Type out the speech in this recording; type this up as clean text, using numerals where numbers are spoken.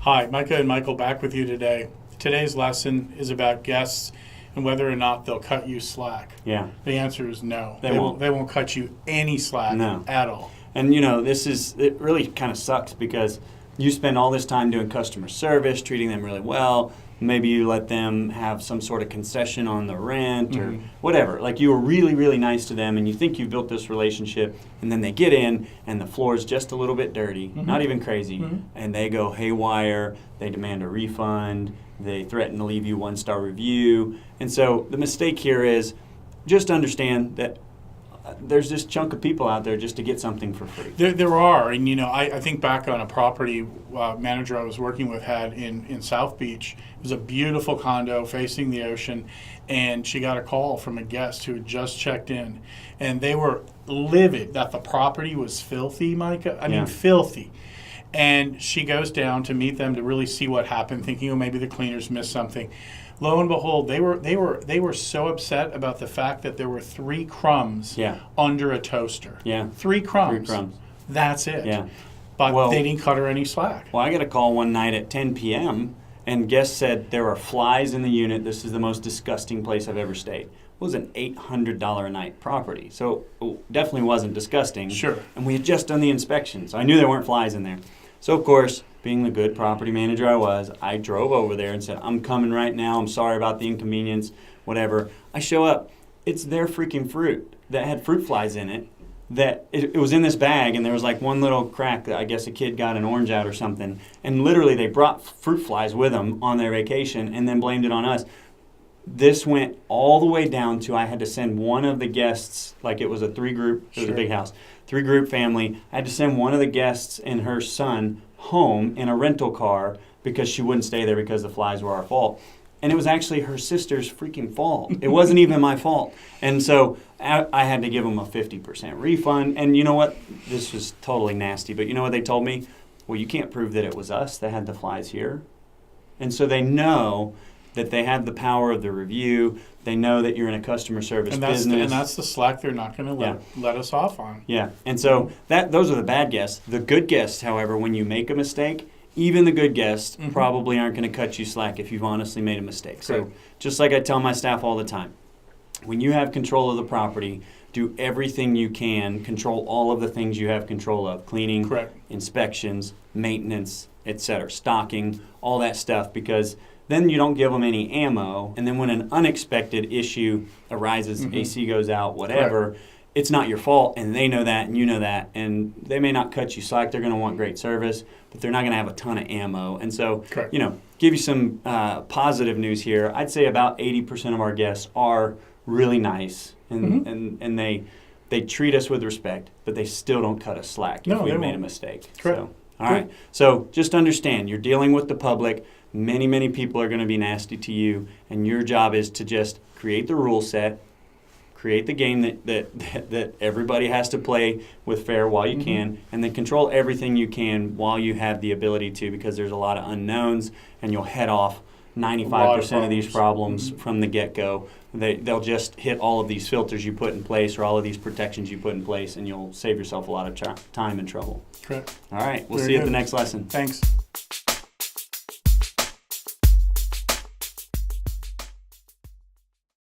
Hi, Micah and Michael back with you today. Today's lesson is about guests and whether or not they'll cut you slack. Yeah. The answer is no. They won't. They won't cut you any slack at all. And it really kind of sucks because you spend all this time doing customer service, treating them really well. Maybe you let them have some sort of concession on the rent or whatever. Like you were really, really nice to them and you think you've built this relationship, and then they get in and the floor is just a little bit dirty, not even crazy, and they go haywire, they demand a refund, they threaten to leave you 1-star review. And so the mistake here is just understand that there's this chunk of people out there just to get something for free. There are, and I think back on a property manager I was working with had in South Beach. It was a beautiful condo facing the ocean, and she got a call from a guest who had just checked in, and they were livid that the property was filthy, Micah. I mean, filthy. And she goes down to meet them to really see what happened, thinking, oh, maybe the cleaners missed something. Lo and behold, they were so upset about the fact that there were 3 crumbs under a toaster. Yeah. 3 crumbs. 3 crumbs. That's it. Yeah. But they didn't cut her any slack. Well, I got a call one night at 10 p.m. and guest said there are flies in the unit. This is the most disgusting place I've ever stayed. It was an $800 a night property, so it definitely wasn't disgusting. Sure. And we had just done the inspection, so I knew there weren't flies in there. So, of course, being the good property manager I was, I drove over there and said, I'm coming right now. I'm sorry about the inconvenience, whatever. I show up. It's their freaking fruit that had fruit flies in it. That it was in this bag, and there was like one little crack that I guess a kid got an orange out or something. And literally they brought fruit flies with them on their vacation and then blamed it on us. This went all the way down to I had to send one of the guests, like it was a 3-group, it was a big house, 3-group family. I had to send one of the guests and her son home in a rental car because she wouldn't stay there because the flies were our fault. And it was actually her sister's freaking fault. It wasn't even my fault. And so I had to give them a 50% refund. And you know what? This was totally nasty. But you know what they told me? Well, you can't prove that it was us that had the flies here. And so they know that they have the power of the review. They know that you're in a customer service business. And that's the slack they're not going to let us off on. Yeah. And so those are the bad guests. The good guests, however, when you make a mistake, even the good guests probably aren't going to cut you slack if you've honestly made a mistake. So just like I tell my staff all the time, when you have control of the property, do everything you can, control all of the things you have control of, cleaning, inspections, maintenance, etc., stocking, all that stuff, because then you don't give them any ammo. And then when an unexpected issue arises, AC goes out, whatever, it's not your fault, and they know that, and you know that, and they may not cut you slack. They're going to want great service, but they're not going to have a ton of ammo. And so, give you some positive news here. I'd say about 80% of our guests are really nice, and they treat us with respect, but they still don't cut us slack if we've made a mistake. So, all right. So just understand, you're dealing with the public. Many, many people are going to be nasty to you, and your job is to just create the rule set, create the game that everybody has to play with fair while you can, and then control everything you can while you have the ability to, because there's a lot of unknowns, and you'll head off 95% of these problems from the get-go. They'll just hit all of these filters you put in place or all of these protections you put in place, and you'll save yourself a lot of time and trouble. Correct. All right. We'll see you at the next lesson. Thanks.